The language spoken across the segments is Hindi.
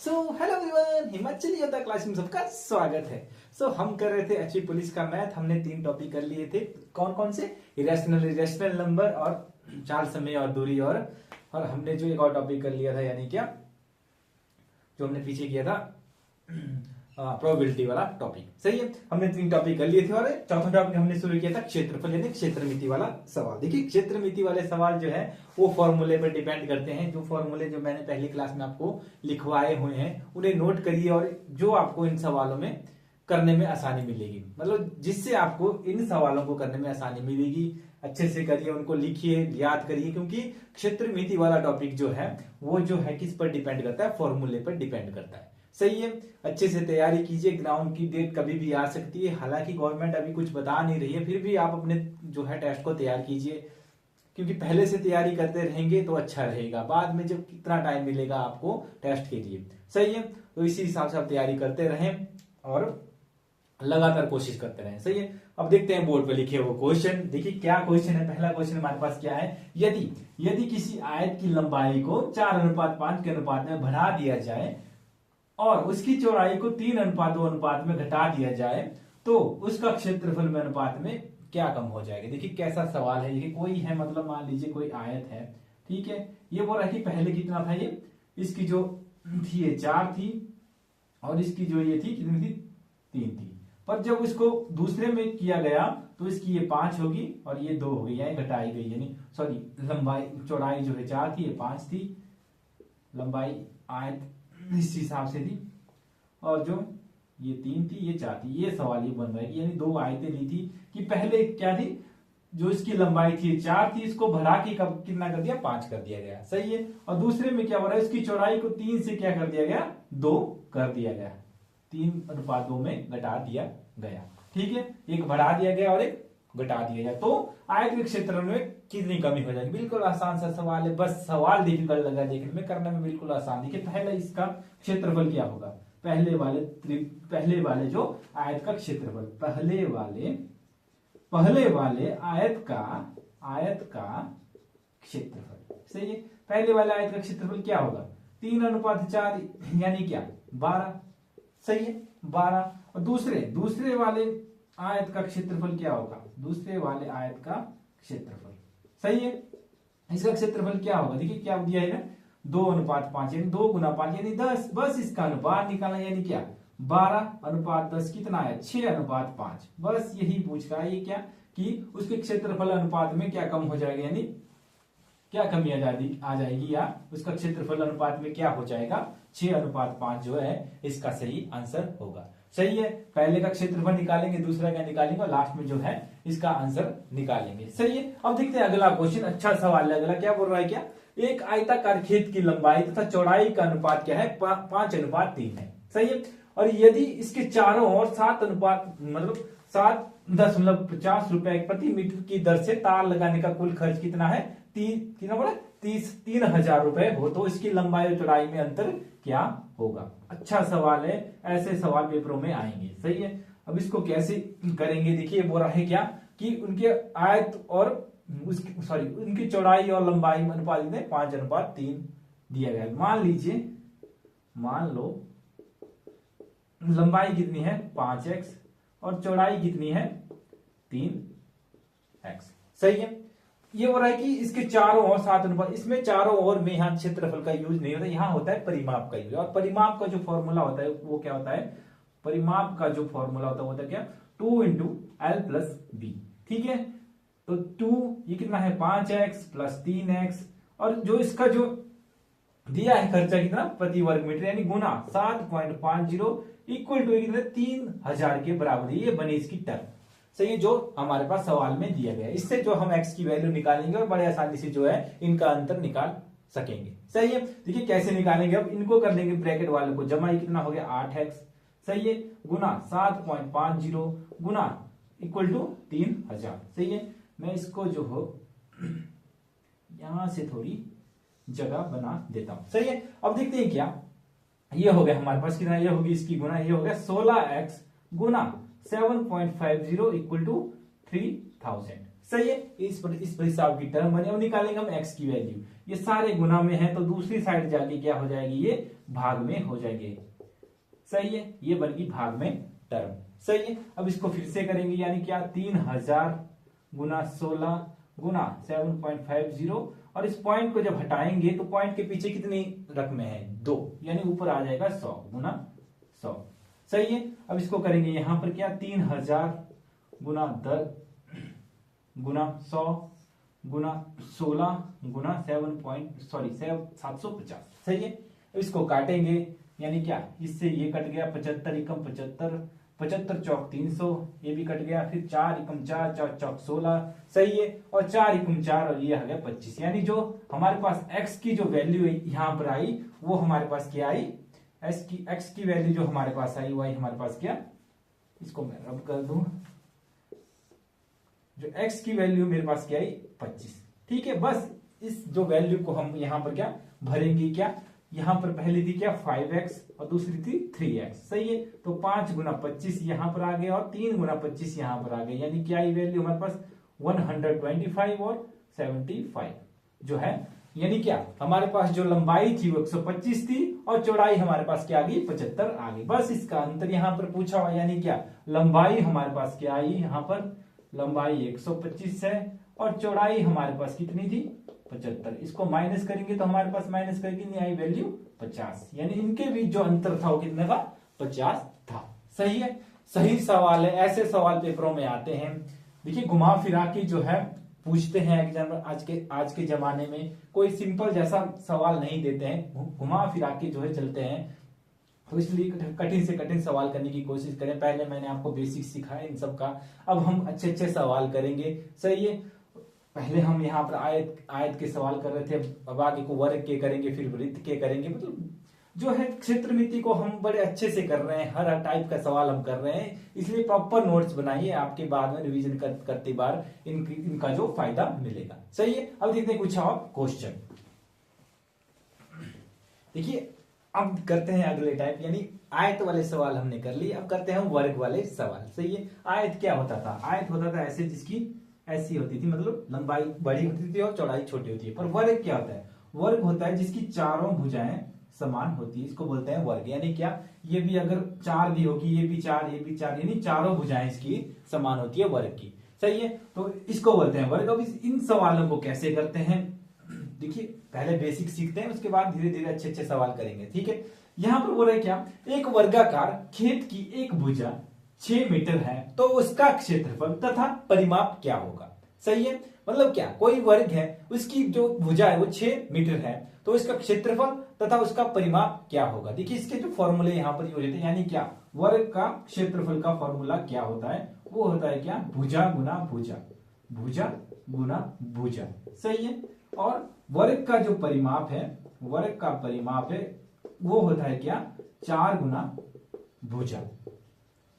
हेलो एवरीवन, हिमाचली योद्धा क्लास में सबका स्वागत है। हम कर रहे थे एचपी पुलिस का मैथ। हमने 3 टॉपिक कर लिए थे। कौन कौन से? इरेशनल नंबर और चाल, समय और दूरी, और हमने जो एक और टॉपिक कर लिया था, यानी क्या जो हमने पीछे किया था प्रोबेबिलिटी वाला टॉपिक। सही है, हमने 3 टॉपिक कर लिए थे। और चौथा टॉपिक हमने शुरू किया था क्षेत्रफल यानी क्षेत्रमिति वाला सवाल। देखिए, क्षेत्रमिति वाले सवाल जो है वो फॉर्मूले पर डिपेंड करते हैं। जो फॉर्मूले जो मैंने पहली क्लास में आपको लिखवाए हुए हैं उन्हें नोट करिए, और जो आपको इन सवालों में करने में आसानी मिलेगी, मतलब जिससे आपको इन सवालों को करने में आसानी मिलेगी, अच्छे से करिए, उनको लिखिए, याद करिए, क्योंकि क्षेत्रमिति वाला टॉपिक जो है वो जो है किस पर डिपेंड करता है? फॉर्मूले पर डिपेंड करता है। सही है, अच्छे से तैयारी कीजिए। ग्राउंड की डेट कभी भी आ सकती है, हालांकि गवर्नमेंट अभी कुछ बता नहीं रही है, फिर भी आप अपने जो है टेस्ट को तैयार कीजिए, क्योंकि पहले से तैयारी करते रहेंगे तो अच्छा रहेगा। बाद में जब कितना टाइम मिलेगा आपको टेस्ट के लिए, सही है, तो इसी हिसाब से आप तैयारी करते रहें और लगातार कोशिश करते रहें। सही है, अब देखते हैं बोर्ड पे लिखे वो क्वेश्चन। देखिए क्या क्वेश्चन है। पहला क्वेश्चन हमारे पास क्या है? यदि किसी आयत की लंबाई को 4:5 के अनुपात में बढ़ा दिया जाए और उसकी चौड़ाई को 3:2 अनुपात में घटा दिया जाए, तो उसका क्षेत्रफल में अनुपात में क्या कम हो जाएगा? देखिए कैसा सवाल है। ये कोई है, मतलब मान लीजिए कोई आयत है, ठीक है, ये बोल रहा है कि पहले कितना था, ये इसकी जो थी ये 4 थी, और इसकी जो ये थी कितनी थी? 3 थी। पर जब इसको दूसरे में किया गया तो इसकी ये 5 होगी और ये 2 होगी, यानी घटाई गई, यानी सॉरी, लंबाई चौड़ाई जो है 4 थी, ये 5 थी, लंबाई आयत इस हिसाब से थी, और जो ये 3 थी, ये 4 थी। ये सवाल ये बन रहा है कि यानी 2 आयतें ली थी कि पहले क्या थी, जो इसकी लंबाई थी 4 थी, इसको बढ़ा के कब कितना कर दिया? 5 कर दिया गया। सही है, और दूसरे में क्या हो रहा है, इसकी चौड़ाई को 3 से क्या कर दिया गया? 2 कर दिया गया, 3:2 में घटा दिया गया। ठीक है, एक बढ़ा दिया गया और एक घटा दिया गया, तो आयत के क्षेत्र में कितनी कमी हो जाएगी? बिल्कुल आसान सा सवाल है, बस सवाल डिफिकल्ट लगा देखने में, करने में बिल्कुल आसान। देखिए पहले इसका क्षेत्रफल क्या होगा? पहले वाले जो आयत का क्षेत्रफल, पहले वाले आयत का क्षेत्रफल। सही है, पहले वाले आयत का क्षेत्रफल क्या होगा? 3:4, यानी क्या? 12। सही है, 12। और दूसरे वाले आयत का क्षेत्रफल क्या होगा? दूसरे वाले आयत का क्षेत्रफल। सही है, इसका क्षेत्रफल क्या होगा? देखिए क्या दिया है ना, 2:5, यानी 2 गुना 5 यानी 10। बस इसका अनुपात निकालना, यानी क्या? 12:10 कितना है? 6:5। बस यही पूछ रहा है ये, क्या कि उसके क्षेत्रफल अनुपात में क्या कम हो जाएगा, यानी क्या कमी आ जाएगी, या उसका क्षेत्रफल अनुपात में क्या हो जाएगा? 6:5 जो है इसका सही आंसर होगा। सही है, पहले का क्षेत्रफल निकालेंगे, दूसरा का निकालेंगे, और लास्ट में जो है इसका आंसर निकालेंगे। सही है, अब देखते हैं अगला क्वेश्चन। अच्छा सवाल है अगला। क्या बोल रहा है? क्या एक आयताकार खेत की लंबाई तथा चौड़ाई का अनुपात क्या है? 5:3 है। सही है, और यदि इसके चारों ओर 7 अनुपात मतलब 7.50 रुपए प्रति मीटर की दर से तार लगाने का कुल खर्च कितना है? 3,000 रुपए हो, तो इसकी लंबाई और चौड़ाई में अंतर क्या होगा? अच्छा सवाल है, ऐसे सवाल पेपरों में आएंगे। सही है, अब इसको कैसे करेंगे? देखिए बोल रहा है क्या कि उनके आयत और उनकी चौड़ाई और लंबाई में अनुपात में 5:3 दिया गया है। मान लो लंबाई कितनी है? 5x, और चौड़ाई कितनी है? 3x। सही है, ये हो रहा है कि इसके चारों ओर 7 अनुपात, इसमें चारों ओर में यहाँ क्षेत्रफल का यूज नहीं होता, यहाँ होता है परिमाप का यूज। और परिमाप का जो फॉर्मूला होता है वो क्या होता है? परिमाप का जो फॉर्मूला होता है वो होता है क्या? 2 × L + B। ठीक है, तो 2 ये कितना है? 5x + 3x, और जो इसका जो दिया है खर्चा कितना? प्रति वर्ग मीटर, यानी गुना 7.50 इक्वल टू 3,000 के बराबर। ये बनी इसकी टर्म। सही है, जो हमारे पास सवाल में दिया गया है। इससे जो हम x की वैल्यू निकालेंगे और बड़े आसानी से जो है इनका अंतर निकाल सकेंगे। सही है, देखिए कैसे निकालेंगे। अब इनको कर लेंगे ब्रैकेट वाले को जमा, ये कितना हो गया? 8x। सही है, गुना 7.50 गुना इक्वल टू 3,000। सही है, मैं इसको जो हो यहां से थोड़ी जगह बना देता हूं। सही है, अब देखते हैं क्या ये हो गया हमारे पास, कितना ये होगी इसकी गुना, ये हो गया 16x गुना 7.50 इक्वल टू 3,000। सही है। इस हिसाब की टर्म बने। अब निकालेंगे हम x की वैल्यू, ये सारे गुना में है तो दूसरी साइड जाके क्या हो जाएगी, ये भाग में हो जाएंगे। सही है, ये बन गई भाग में टर्म। सही है। अब इसको फिर से करेंगे, यानी क्या 3000 गुना 16 गुना 7.50, और इस पॉइंट को जब हटाएंगे तो पॉइंट के पीछे कितनी रकमें हैं, 2, यानी ऊपर आ जाएगा 100 गुना 100। सही है। अब इसको करेंगे यहां पर क्या 3000 गुना 10 गुना 100 गुना 16 गुना 750। सही है। अब इसको काटेंगे, यानी क्या, इससे ये कट गया 75 एकम 75, 75 चौक 300, ये भी कट गया, फिर 4 एकम 4, 4 चौक 16। सही है। और 4 एकम 4 और ये आ गया 25, यानी जो हमारे पास x की जो वैल्यू यहां पर आई वो हमारे पास क्या आई, x की वैल्यू जो हमारे पास आई वो आई हमारे पास क्या, इसको मैं रब कर दूं, जो x की वैल्यू मेरे पास क्या आई 25। ठीक है। बस इस जो वैल्यू को हम यहां पर क्या भरेंगे, क्या यहां पर पहली थी क्या 5x और दूसरी थी 3x। सही है। तो 5 गुना 25 यहां पर आ गया और 3 गुना 25 यहां पर आ गया, यानी क्या आई वैल्यू हमारे पास 125 और 75 जो है, यानी क्या हमारे पास जो लंबाई थी वो 125 थी और चौड़ाई हमारे पास क्या आ गई 75 आ गई। बस इसका अंतर यहां पर पूछा हुआ, यानी क्या लंबाई हमारे पास क्या आई, यहां पर लंबाई 125 है और चौड़ाई हमारे पास कितनी थी 75। इसको माइनस करेंगे तो हमारे पास माइनस करके नहीं आई वैल्यू 50, यानी इनके बीच जो अंतर था वो कितने का 50 था। सही है। सही सवाल है। ऐसे सवाल पेपरों में आते हैं। देखिए घुमा फिरा के जो है पूछते हैं एग्जाम, आज के जमाने में कोई सिंपल जैसा सवाल नहीं देते हैं, घुमा फिरा के जो है चलते हैं। तो इसलिए कठिन से कठिन सवाल करने की कोशिश करें। पहले मैंने आपको बेसिक सिखाया इन सब का, अब हम अच्छे अच्छे सवाल करेंगे। सही है। पहले हम यहाँ पर आयत के सवाल कर रहे थे, अब आगे को वर्ग के करेंगे, फिर वृत्त के करेंगे। मतलब जो है क्षेत्रमिति को हम बड़े अच्छे से कर रहे हैं, हर टाइप का सवाल हम कर रहे हैं, इसलिए प्रॉपर नोट्स बनाइए, आपके बाद में रिवीजन करते बार इनका जो फायदा मिलेगा। सही है। अब देखते हैं कुछ और क्वेश्चन। देखिए अब करते हैं अगले टाइप, यानी आयत वाले सवाल हमने कर लिए, अब करते हैं वर्ग वाले सवाल। सही है। आयत क्या होता था, आयत होता था ऐसे जिसकी ऐसी होती थी, मतलब लंबाई बड़ी होती थी और चौड़ाई छोटी होती है। पर वर्ग क्या होता है, वर्ग होता है जिसकी चारों भुजाएं समान होती है, इसको बोलते हैं वर्ग। यानी क्या, ये भी अगर 4 भी होगी, ये भी 4, ये भी 4, यानी चारों भुजाएं इसकी समान होती है वर्ग की। सही है। तो इसको बोलते हैं वर्ग। अब इन सवालों को कैसे करते हैं, देखिए पहले बेसिक सीखते हैं, उसके बाद धीरे धीरे अच्छे अच्छे सवाल करेंगे। ठीक है। यहां पर बोल रहे क्या, एक वर्गाकार खेत की एक भुजा 6 मीटर है तो उसका क्षेत्रफल तथा परिमाप क्या होगा। सही है। मतलब क्या, कोई वर्ग है उसकी जो भुजा है वो 6 मीटर है तो इसका क्षेत्रफल तथा उसका परिमाप क्या होगा। देखिए इसके जो फॉर्मूले यहां पर यूज होते हैं, यानी क्या वर्ग का क्षेत्रफल का फॉर्मूला क्या होता है, वो होता है क्या भुजा गुना भुजा, भुजा गुना भुजा। सही है। और वर्ग का जो परिमाप है, वर्ग का परिमाप है वो होता है क्या 4 गुना भुजा।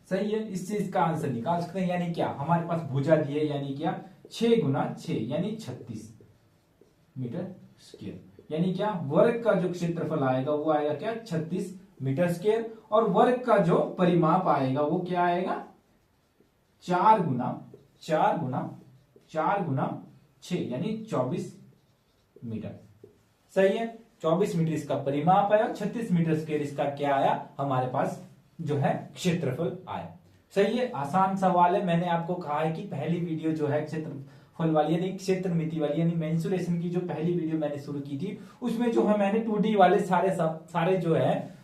सही है। इससे इसका आंसर निकाल सकते हैं, यानी क्या हमारे पास भुजा दी है, यानी क्या 6 गुना 6 यानी 36 मीटर स्क्वायर, यानी क्या वर्ग का जो क्षेत्रफल आएगा वो आएगा क्या 36 मीटर स्क्वायर, और वर्ग का जो परिमाप आएगा वो क्या आएगा 4 गुना 6 यानी 24 मीटर। सही है। 24 मीटर इसका परिमाप आया, 36 मीटर स्क्वायर इसका क्या आया हमारे पास जो है क्षेत्रफल आया। सही है। आसान सवाल है। मैंने आपको कहा है कि पहली वीडियो जो है क्षेत्रफल वाली यानी क्षेत्रमिति वाली यानी मेंसुरेशन की जो पहली वीडियो मैंने शुरू की थी, उसमें जो है मैंने 2D वाले सारे जो है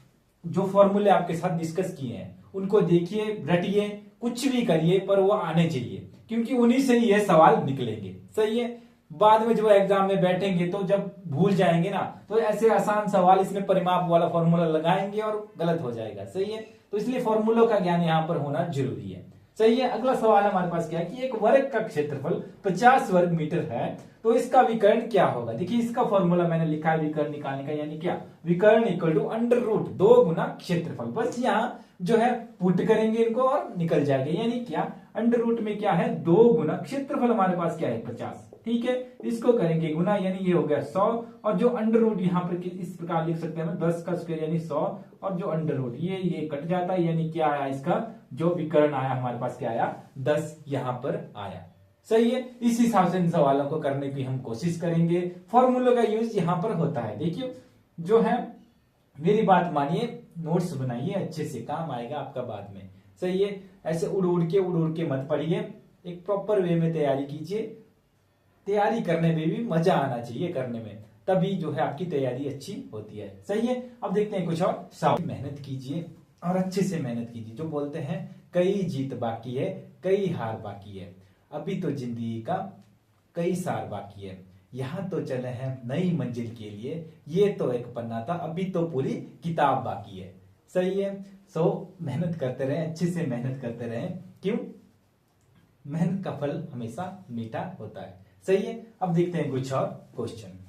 जो फॉर्मूले आपके साथ डिस्कस किए हैं उनको देखिए, रटिए, कुछ भी करिए पर वो आने चाहिए, क्योंकि उन्हीं से ही ये सवाल निकलेंगे। सही है। बाद में जो एग्जाम में बैठेंगे तो जब भूल जाएंगे ना तो ऐसे आसान सवाल इसमें परिमाप वाला फॉर्मूला लगाएंगे और गलत हो जाएगा। सही है। तो इसलिए फॉर्मूलों का ज्ञान यहां पर होना जरूरी है। सही है। अगला सवाल हमारे पास क्या है कि एक वर्ग का क्षेत्रफल 50 वर्ग मीटर है तो इसका विकर्ण क्या होगा। देखिए इसका फॉर्मूला मैंने लिखा है विकर्ण निकालने का, यानी क्या विकर्ण इक्वल टू अंडर रूट 2 गुना क्षेत्रफल। बस यहाँ जो है पुट करेंगे इनको और निकल जाएगा, यानी क्या अंडर रूट में क्या है 2 गुना क्षेत्रफल हमारे पास क्या है 50। ठीक है। इसको करेंगे गुना, यानी ये हो गया 100, और जो अंडर रूट यहाँ पर इस प्रकार लिख सकते हैं 10 का स्क्वायर यानी 100, और जो अंडर रूट ये कट जाता है, यानी क्या आया इसका जो विकर्ण आया हमारे पास क्या आया 10 यहां पर आया। सही है। इस हिसाब से इन सवालों को करने की हम कोशिश करेंगे। फॉर्मूलों का यूज यहाँ पर होता है। देखिए जो है, मेरी बात मानिए, नोट्स बनाइए, अच्छे से काम आएगा आपका बाद में। सही है। ऐसे उड़ उड़ के मत पढ़िए, एक प्रॉपर वे में तैयारी कीजिए। तैयारी करने में भी मजा आना चाहिए करने में, तभी जो है आपकी तैयारी अच्छी होती है। सही है। अब देखते हैं कुछ और सवाल। मेहनत कीजिए और अच्छे से मेहनत कीजिए। जो बोलते हैं कई जीत बाकी है, कई हार बाकी है, अभी तो जिंदगी का कई सार बाकी है, यहाँ तो चले हैं नई मंजिल के लिए, ये तो एक पन्ना था, अभी तो पूरी किताब बाकी है। सही है। सो मेहनत करते रहें, अच्छे से मेहनत करते रहें। क्यों? मेहनत का फल हमेशा मीठा होता है। सही है। अब देखते हैं कुछ और क्वेश्चन।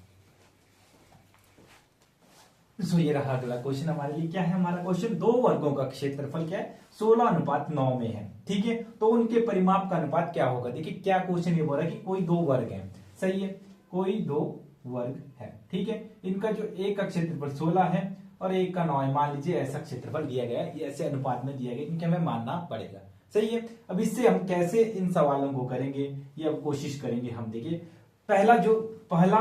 सो ये रहा अगला क्वेश्चन हमारे लिए। क्या है हमारा क्वेश्चन? दो वर्गों का क्षेत्रफल क्या है? 16:9 में है। ठीक है। तो उनके परिमाप का अनुपात क्या होगा? देखिए क्या क्वेश्चन ये बोल रहा है कि कोई दो वर्ग हैं। सही है। कोई दो वर्ग है। ठीक है। इनका जो एक का क्षेत्रफल 16 है और एक का 9 है। मान लीजिए ऐसा क्षेत्रफल दिया गया है, ऐसे अनुपात में दिया गया, क्योंकि हमें मानना पड़ेगा। सही है। अब इससे हम कैसे इन सवालों को करेंगे, ये अब कोशिश करेंगे हम। देखिए पहला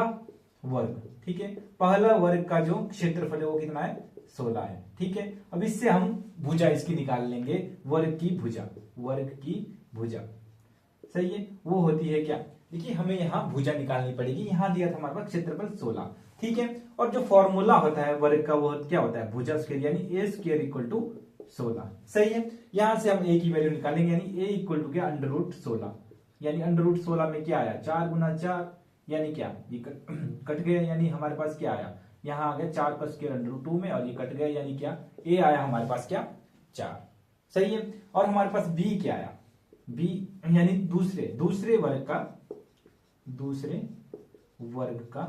वर्ग, ठीक है, पहला वर्ग का जो क्षेत्रफल है वो कितना है? 16 है। ठीक है। अब इससे हम भुजा इसकी निकाल लेंगे, वर्ग की भुजा। वर्ग की भुजा सही है, वो होती है क्या? देखिए हमें यहाँ भुजा निकालनी पड़ेगी। यहाँ दिया था हमारे पास क्षेत्रफल 16। ठीक है। और जो फॉर्मूला होता है वर्ग का वो क्या होता है? भुजा स्क्वायर, यानी ए स्क्वायर इक्वल टू 16। सही है। यहां से हम ए की वैल्यू निकालेंगे, यानी ए इक्वल टू क्या? √16। यानी √16 में क्या आया? 4 गुना 4, यानी क्या? ये कट गया, यानी हमारे पास क्या आया? यहाँ आ गया 4 का स्क्वायर √2 में, और ये कट गया, यानी क्या? ए आया हमारे पास क्या? 4। सही है। और हमारे पास बी क्या आया? बी यानी दूसरे वर्ग का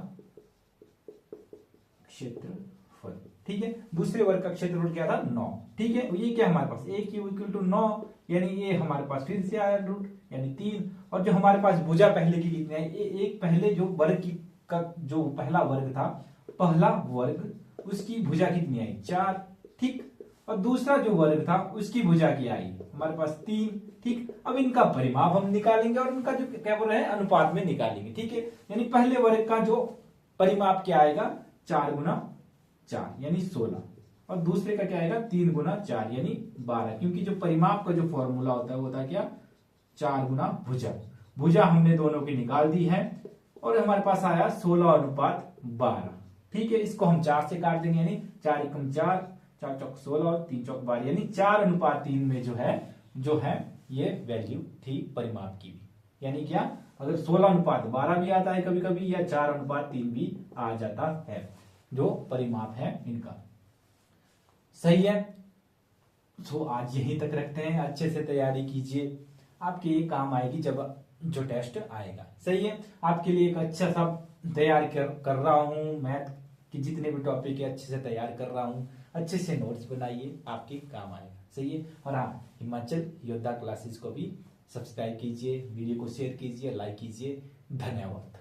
क्षेत्रफल। ठीक है। दूसरे वर्ग का क्षेत्रफल क्या था? 9। ठीक है। ये क्या हमारे पास? ए क्यू इक्वल टू 9, यानी ये हमारे पास फिर से आया रूट, यानी 3। और जो हमारे पास भुजा पहले की कितनी है? एक पहले जो वर्ग की का जो पहला वर्ग था, पहला वर्ग, उसकी भुजा कितनी आई? 4। ठीक। और दूसरा जो वर्ग था उसकी भुजा की आई हमारे पास 3। ठीक। अब इनका परिमाप हम निकालेंगे और उनका जो क्या बोल रहे हैं? अनुपात में निकालेंगे। ठीक है। यानी पहले वर्ग का जो परिमाप क्या आएगा? 4 गुना 4 यानी 16, और दूसरे का क्या आएगा? 3 गुना 4 यानी 12, क्योंकि जो परिमाप का जो फॉर्मूला होता है वो होता है क्या? 4 गुना भुजा। भुजा हमने दोनों की निकाल दी है और हमारे पास आया 16:12। ठीक है। इसको हम 4 से काट देंगे, यानी 4 एकम 4, 4 चौक 16 और 3 चौक 12, यानी 4:3 में जो है ये वैल्यू थी परिमाप की भी। यानी क्या? अगर 16:12 भी आता है कभी कभी, या 4:3 भी आ जाता है, जो परिमाप है इनका। सही है। तो आज यहीं तक रखते हैं। अच्छे से तैयारी कीजिए, आपके ये काम आएगी जब जो टेस्ट आएगा। सही है। आपके लिए एक अच्छा सा तैयार कर रहा हूं, मैथ की जितने भी टॉपिक है अच्छे से तैयार कर रहा हूं। अच्छे से नोट्स बनाइए, आपके काम आएगा। सही है। और हाँ, हिमाचल योद्धा क्लासेस को भी सब्सक्राइब कीजिए, वीडियो को शेयर कीजिए, लाइक कीजिए। धन्यवाद।